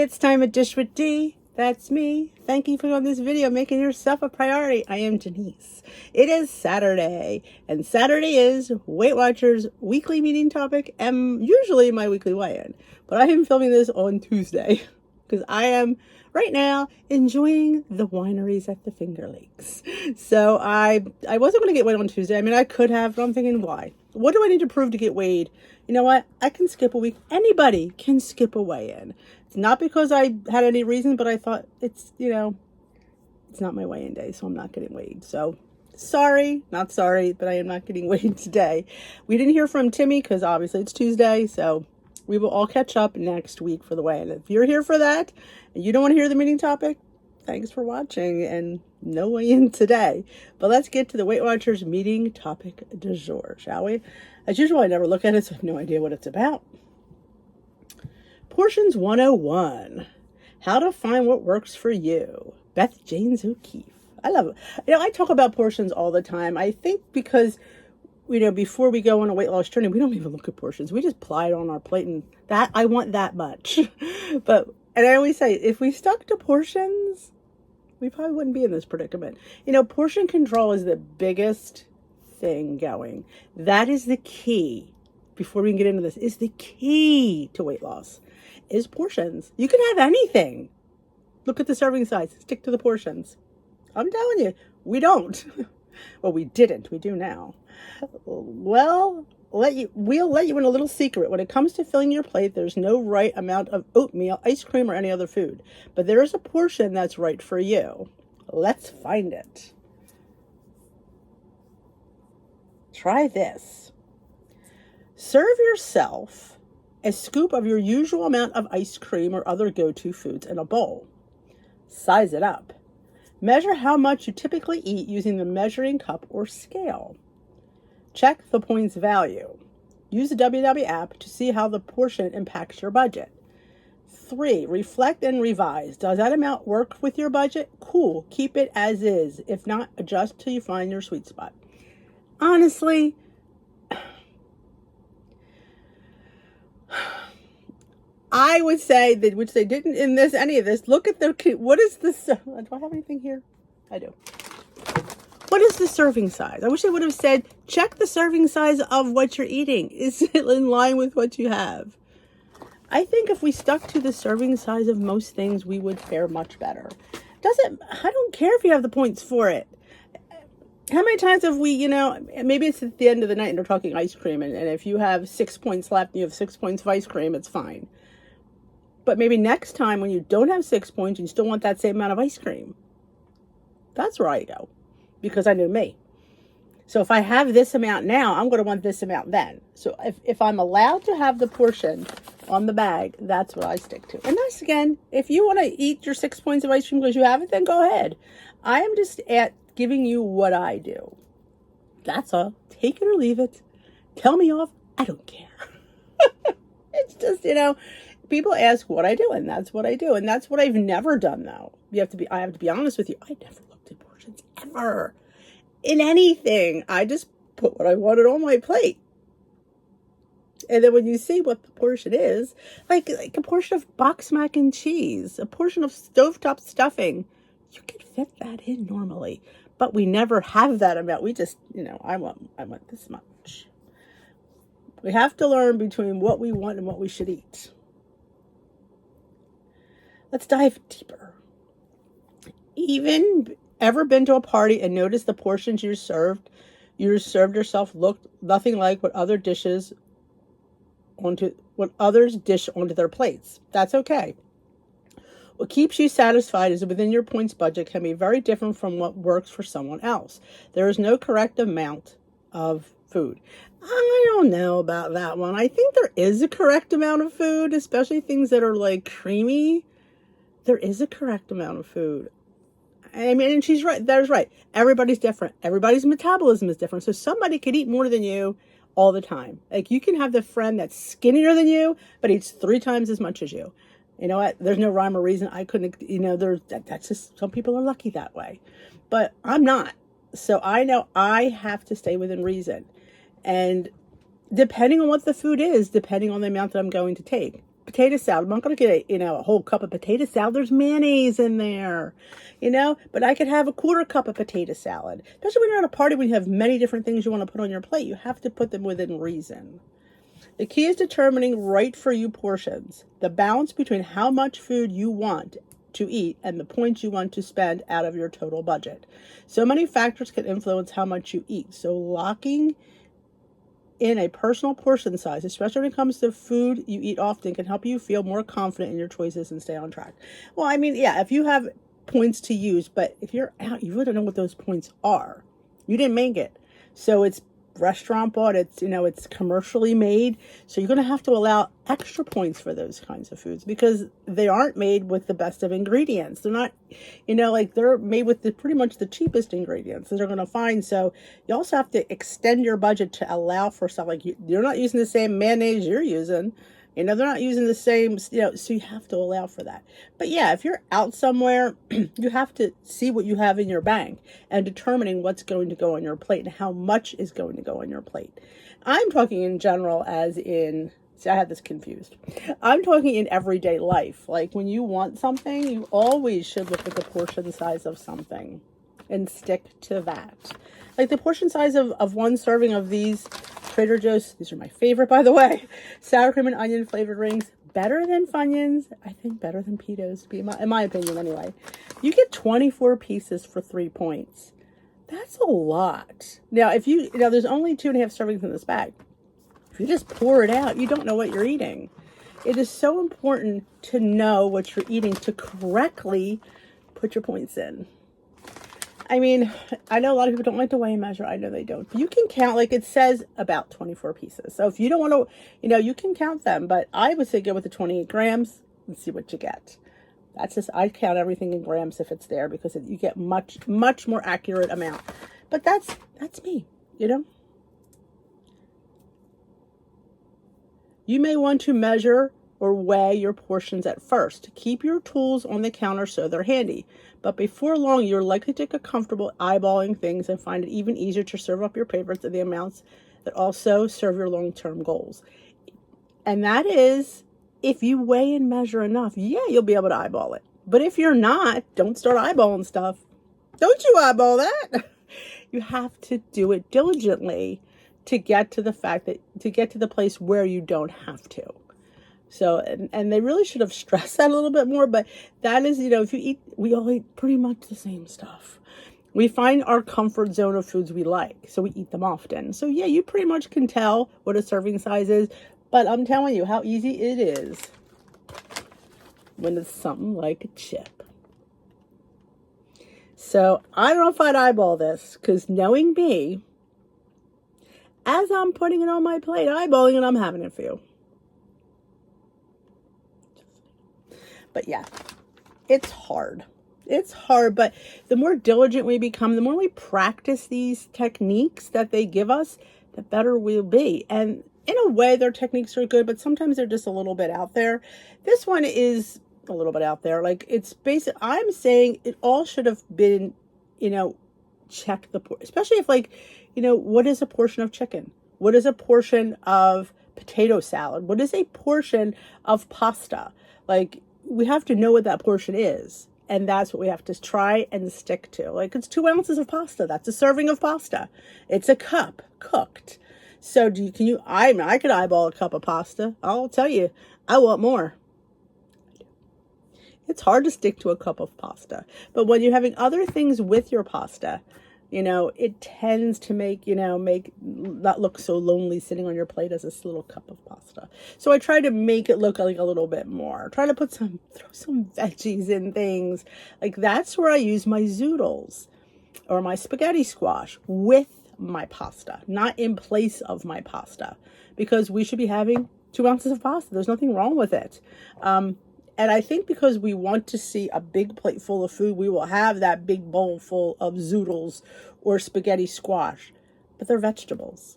it's time to dish with D. That's me. Thank you for on this video, making yourself a priority. I am Denise. It is Saturday, and Saturday is Weight Watchers weekly meeting topic and usually my weekly weigh-in. But I am filming this on Tuesday because I am right now enjoying the wineries at the Finger Lakes. So I wasn't going to get weighed on Tuesday. I mean, I could have, but I'm thinking, why? What do I need to prove to get weighed? You know what? I can skip a week. Anybody can skip a weigh-in. It's not because I had any reason, but I thought it's not my weigh-in day, so I'm not getting weighed. So sorry, not sorry, but I am not getting weighed today. We didn't hear from Timmy because obviously it's Tuesday, so we will all catch up next week for the weigh-in. If you're here for that and you don't want to hear the meeting topic, thanks for watching and no weigh-in today. But let's get to the Weight Watchers meeting topic du jour, shall we? As usual, I never look at it, so I have no idea what it's about. Portions 101. How to find what works for you. Beth James O'Keefe. I love it. I talk about portions all the time. I think because, before we go on a weight loss journey, we don't even look at portions. We just ply it on our plate and that, I want that much. And I always say, if we stuck to portions, we probably wouldn't be in this predicament. Portion control is the biggest thing going. That is the key. Before we can get into this, is the key to weight loss. Is portions. You can have anything. Look at the serving size. Stick to the portions. I'm telling you, we don't. Well, we didn't. We do now. Well, we'll let you in a little secret. When it comes to filling your plate, there's no right amount of oatmeal, ice cream, or any other food. But there is a portion that's right for you. Let's find it. Try this. Serve yourself a scoop of your usual amount of ice cream or other go-to foods in a bowl. Size it up. Measure how much you typically eat using the measuring cup or scale. Check the points value. Use the WW app to see how the portion impacts your budget. 3, reflect and revise. Does that amount work with your budget? Cool. Keep it as is. If not, adjust till you find your sweet spot. Honestly, I would say that, which they didn't in any of this, look at what is this? Do I have anything here? I do. What is the serving size? I wish they would have said, check the serving size of what you're eating. Is it in line with what you have? I think if we stuck to the serving size of most things, we would fare much better. I don't care if you have the points for it. How many times have we, maybe it's at the end of the night and they're talking ice cream, and if you have 6 points left and you have 6 points of ice cream, it's fine. But maybe next time when you don't have 6 points, you still want that same amount of ice cream. That's where I go, because I knew me. So if I have this amount now, I'm going to want this amount then. So if I'm allowed to have the portion on the bag, that's what I stick to. And that's, again, if you want to eat your 6 points of ice cream because you have it, then go ahead. I am just giving you what I do. That's all. Take it or leave it. Tell me off. I don't care. It's just, people ask what I do, and that's what I do. And that's what I've never done, though. I have to be honest with you. I never looked at portions ever. In anything. I just put what I wanted on my plate. And then when you see what the portion is, like a portion of box mac and cheese, a portion of stovetop stuffing, you can fit that in normally. But we never have that amount. We just, I want this much. We have to learn between what we want and what we should eat. Let's dive deeper. Even ever been to a party and noticed the portions you served yourself looked nothing like what others dish onto their plates? That's okay. What keeps you satisfied is within your points budget can be very different from what works for someone else. There is no correct amount of food. I don't know about that one. I think there is a correct amount of food, especially things that are like creamy. There is a correct amount of food. I mean, and she's right. That is right. Everybody's different. Everybody's metabolism is different. So somebody could eat more than you all the time. Like you can have the friend that's skinnier than you, but eats 3 times as much as you. You know what? There's no rhyme or reason. I couldn't, that's just, some people are lucky that way. But I'm not. So I know I have to stay within reason. And depending on what the food is, depending on the amount that I'm going to take, potato salad. I'm not going to get a whole cup of potato salad. There's mayonnaise in there, but I could have a quarter cup of potato salad. Especially when you're at a party, when you have many different things you want to put on your plate, you have to put them within reason. The key is determining right for you portions, the balance between how much food you want to eat and the points you want to spend out of your total budget. So many factors can influence how much you eat. So locking in a personal portion size, especially when it comes to food you eat often, can help you feel more confident in your choices and stay on track. Well, I mean, yeah, if you have points to use, but if you're out, you really don't know what those points are. You didn't make it. So it's restaurant bought, it's commercially made. So you're going to have to allow extra points for those kinds of foods because they aren't made with the best of ingredients. They're not, they're made with pretty much the cheapest ingredients that they're going to find. So you also have to extend your budget to allow for stuff like you're not using the same mayonnaise you're using. They're not using the same, so you have to allow for that. But yeah, if you're out somewhere, you have to see what you have in your bank and determining what's going to go on your plate and how much is going to go on your plate. I'm talking in general as in, see, I had this confused. I'm talking in everyday life. Like when you want something, you always should look at the portion size of something and stick to that. Like the portion size of one serving of these Trader Joe's, these are my favorite, by the way, sour cream and onion flavored rings, better than Funyuns, I think better than Pitos, in my opinion anyway. You get 24 pieces for 3 points. That's a lot. Now, if there's only 2.5 servings in this bag. If you just pour it out, you don't know what you're eating. It is so important to know what you're eating to correctly put your points in. I mean, I know a lot of people don't like to weigh and measure. I know they don't. But you can count, like it says, about 24 pieces. So if you don't want to, you can count them. But I would say go with the 28 grams and see what you get. That's just, I count everything in grams if it's there because you get much, much more accurate amount. But that's me, You may want to measure or weigh your portions at first. Keep your tools on the counter so they're handy. But before long, you're likely to get comfortable eyeballing things and find it even easier to serve up your favorites at the amounts that also serve your long-term goals. And that is, if you weigh and measure enough, yeah, you'll be able to eyeball it. But if you're not, don't start eyeballing stuff. Don't you eyeball that. You have to do it diligently to get to the place where you don't have to. So, and they really should have stressed that a little bit more, but that is, if you eat, we all eat pretty much the same stuff. We find our comfort zone of foods we like, so we eat them often. So yeah, you pretty much can tell what a serving size is, but I'm telling you how easy it is when it's something like a chip. So I don't know if I'd eyeball this, because knowing me, as I'm putting it on my plate, eyeballing it, I'm having a few. But yeah, it's hard. It's hard, but the more diligent we become, the more we practice these techniques that they give us, the better we'll be. And in a way, their techniques are good, but sometimes they're just a little bit out there. This one is a little bit out there. Like it's basic. I'm saying it all should have been, check especially if what is a portion of chicken? What is a portion of potato salad? What is a portion of pasta? Like, we have to know what that portion is. And that's what we have to try and stick to. Like, it's 2 ounces of pasta. That's a serving of pasta. It's a cup cooked. So I could eyeball a cup of pasta. I'll tell you, I want more. It's hard to stick to a cup of pasta. But when you're having other things with your pasta, it tends to make not look so lonely sitting on your plate as this little cup of pasta. So I try to make it look like a little bit more. Try to throw some veggies in things. Like that's where I use my zoodles or my spaghetti squash with my pasta, not in place of my pasta, because we should be having 2 ounces of pasta. There's nothing wrong with it. And I think because we want to see a big plate full of food, we will have that big bowl full of zoodles or spaghetti squash. But they're vegetables.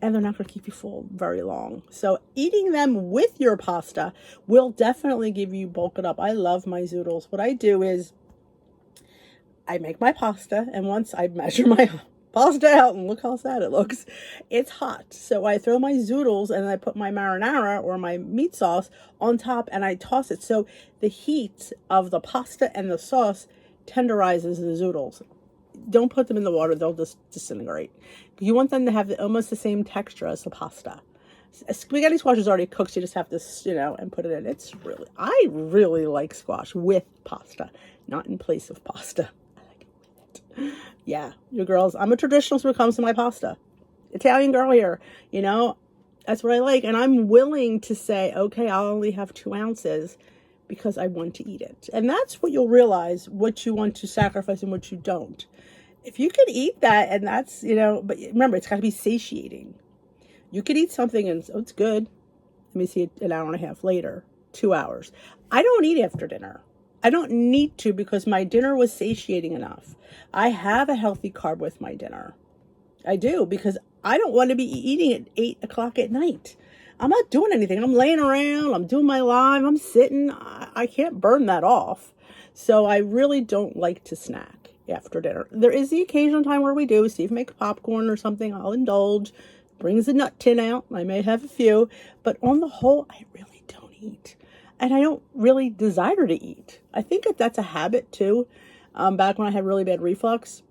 And they're not going to keep you full very long. So eating them with your pasta will definitely give you bulk it up. I love my zoodles. What I do is I make my pasta. And once I measure pasta out, and look how sad it looks. It's hot. So I throw my zoodles and I put my marinara or my meat sauce on top and I toss it. So the heat of the pasta and the sauce tenderizes the zoodles. Don't put them in the water. They'll just disintegrate. You want them to have almost the same texture as the pasta. Spaghetti squash is already cooked. So you just have to, and put it in. I really like squash with pasta, not in place of pasta. I like it with it. Yeah, you girls, I'm a traditionalist when it comes to my pasta. Italian girl here, that's what I like. And I'm willing to say, okay, I'll only have 2 ounces because I want to eat it. And that's what you'll realize, what you want to sacrifice and what you don't. If you can eat that, and that's, but remember, it's got to be satiating. You could eat something and, it's good. Let me see it an hour and a half later, 2 hours. I don't eat after dinner. I don't need to because my dinner was satiating enough. I have a healthy carb with my dinner. I do, because I don't want to be eating at 8 o'clock at night. I'm not doing anything. I'm laying around. I'm doing my live. I'm sitting. I can't burn that off. So I really don't like to snack after dinner. There is the occasional time where we do. Steve make popcorn or something. I'll indulge. Brings the nut tin out. I may have a few. But on the whole, I really don't eat. And I don't really desire to eat. I think that's a habit too. Back when I had really bad reflux,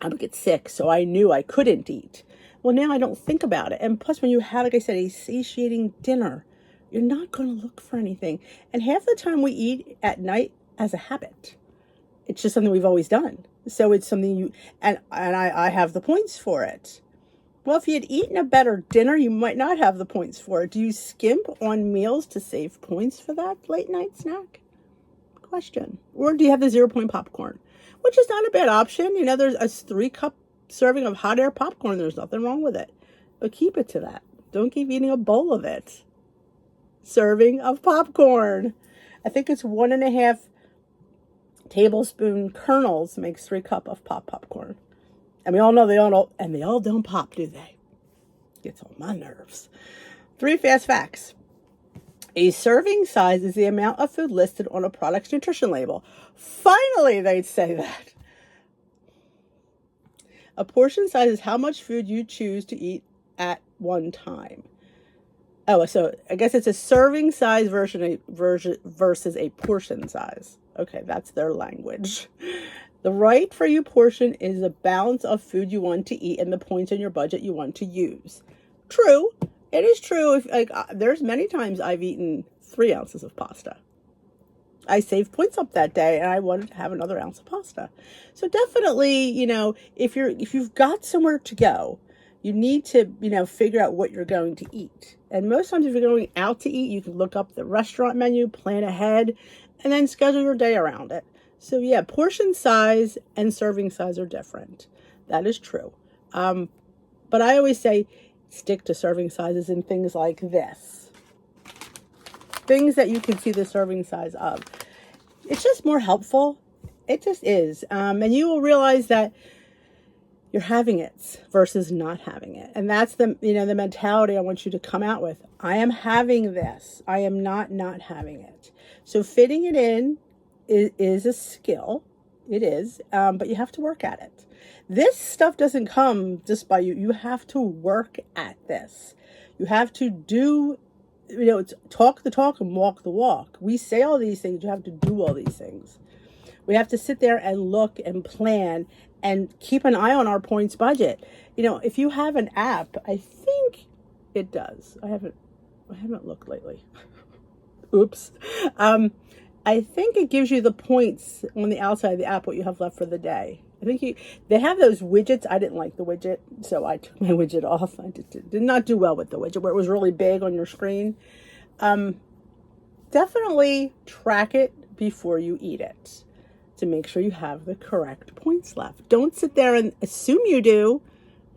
I would get sick. So I knew I couldn't eat. Well, now I don't think about it. And plus, when you have, like I said, a satiating dinner, you're not going to look for anything. And half the time we eat at night as a habit. It's just something we've always done. So it's something I have the points for it. Well, if you had eaten a better dinner, you might not have the points for it. Do you skimp on meals to save points for that late night snack? Question. Or do you have the 0-point popcorn? Which is not a bad option. There's a 3-cup serving of hot air popcorn. There's nothing wrong with it. But keep it to that. Don't keep eating a bowl of it. Serving of popcorn. I think it's 1.5 tablespoon kernels makes 3 cup of popcorn. And we all know they all don't pop, do they? Gets on my nerves. 3 fast facts. A serving size is the amount of food listed on a product's nutrition label. Finally, they'd say that. A portion size is how much food you choose to eat at one time. Oh, so I guess it's a serving size versus a portion size. Okay, that's their language. The right for you portion is the balance of food you want to eat and the points in your budget you want to use. True. It is true. There's many times I've eaten 3 ounces of pasta. I saved points up that day and I wanted to have another ounce of pasta. So definitely, if you've got somewhere to go, you need to, figure out what you're going to eat. And most times if you're going out to eat, you can look up the restaurant menu, plan ahead, and then schedule your day around it. So yeah, portion size and serving size are different. That is true. But I always say stick to serving sizes in things like this. Things that you can see the serving size of. It's just more helpful. It just is. And you will realize that you're having it versus not having it. And that's the mentality I want you to come out with. I am having this. I am not having it. So fitting it in is a skill. It is. But you have to work at it. This stuff doesn't come just by you. You have to work at this. You have to do, it's talk the talk and walk the walk. We say all these things. You have to do all these things. We have to sit there and look and plan and keep an eye on our points budget. If you have an app, I think it does. I haven't looked lately. Oops. I think it gives you the points on the outside of the app, what you have left for the day. I think they have those widgets. I didn't like the widget, so I took my widget off. I did not do well with the widget where it was really big on your screen. Definitely track it before you eat it to make sure you have the correct points left. Don't sit there and assume you do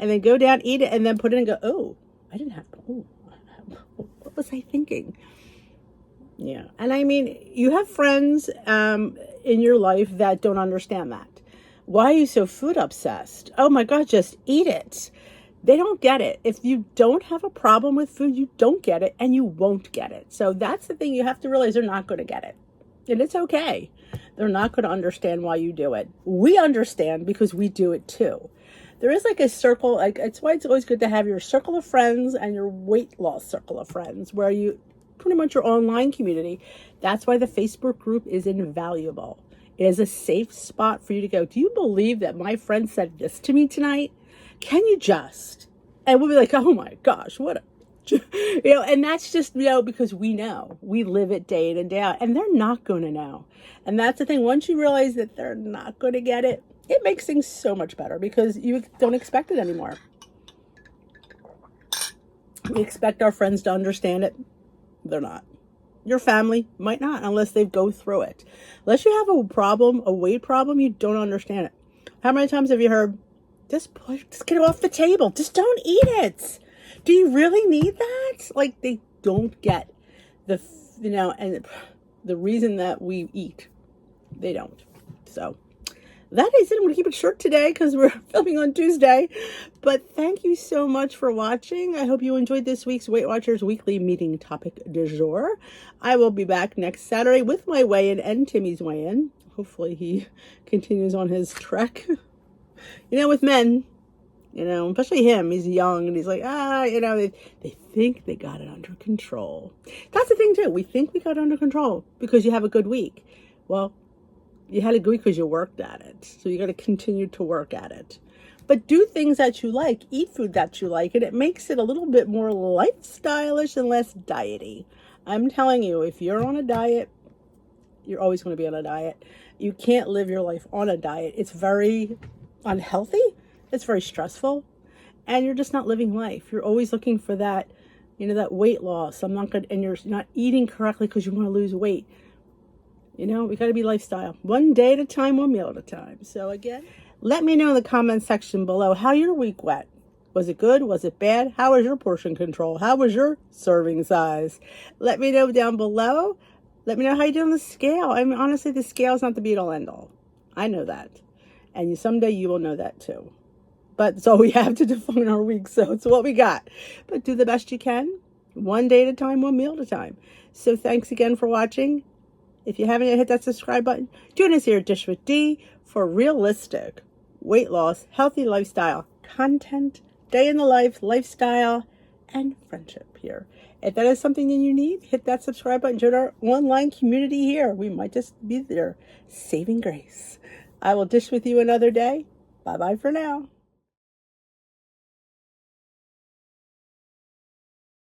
and then go down, eat it, and then put it in and go, oh, I didn't have, what was I thinking? Yeah. And I mean, you have friends in your life that don't understand that. Why are you so food obsessed? Oh my God, just eat it. They don't get it. If you don't have a problem with food, you don't get it and you won't get it. So that's the thing you have to realize, they're not going to get it. And it's okay. They're not going to understand why you do it. We understand because we do it too. there is like a circle, like it's why it's always good to have your circle of friends and your weight loss circle of friends, where you pretty much your online community. That's why the Facebook group is invaluable. It is a safe spot for you to go. Do you believe that my friend said this to me tonight? Can you just? And we'll be like, oh my gosh, what a, and that's just, because we know, we live it day in and day out, and they're not going to know. And that's the thing. Once you realize that they're not going to get it, it makes things so much better because you don't expect it anymore. We expect our friends to understand it. They're not. Your family might not, unless they go through it. Unless you have a problem, a weight problem, you don't understand it. How many times have you heard, just get it off the table. Just don't eat it. Do you really need that? Like, they don't get and the reason that we eat. They don't. So that is it. I'm going to keep it short today because we're filming on Tuesday. But thank you so much for watching. I hope you enjoyed this week's Weight Watchers Weekly Meeting Topic du jour. I will be back next Saturday with my weigh-in and Timmy's weigh-in. Hopefully he continues on his trek. With men, especially him, he's young and he's like, they think they got it under control. That's the thing too. We think we got it under control because you have a good week. Well, you had a good week because you worked at it. So you got to continue to work at it. But do things that you like. Eat food that you like. And it makes it a little bit more lifestyle-ish and less diety. I'm telling you, if you're on a diet, you're always going to be on a diet. You can't live your life on a diet. It's very unhealthy. It's very stressful. And you're just not living life. You're always looking for that, that weight loss. I'm not good. And you're not eating correctly because you want to lose weight. We got to be lifestyle. One day at a time, one meal at a time. So again, let me know in the comments section below how your week went. Was it good? Was it bad? How was your portion control? How was your serving size? Let me know down below. Let me know how you do on the scale. I mean, honestly, the scale is not the be-all end-all. I know that. And someday you will know that too. But it's all we have to define our week. So it's what we got. But do the best you can. One day at a time, one meal at a time. So thanks again for watching. If you haven't yet, hit that subscribe button. Join us here at Dish with D for realistic weight loss, healthy lifestyle content, day in the life, lifestyle, and friendship here. If that is something that you need, hit that subscribe button. Join our online community here. We might just be there saving grace. I will dish with you another day. Bye-bye for now.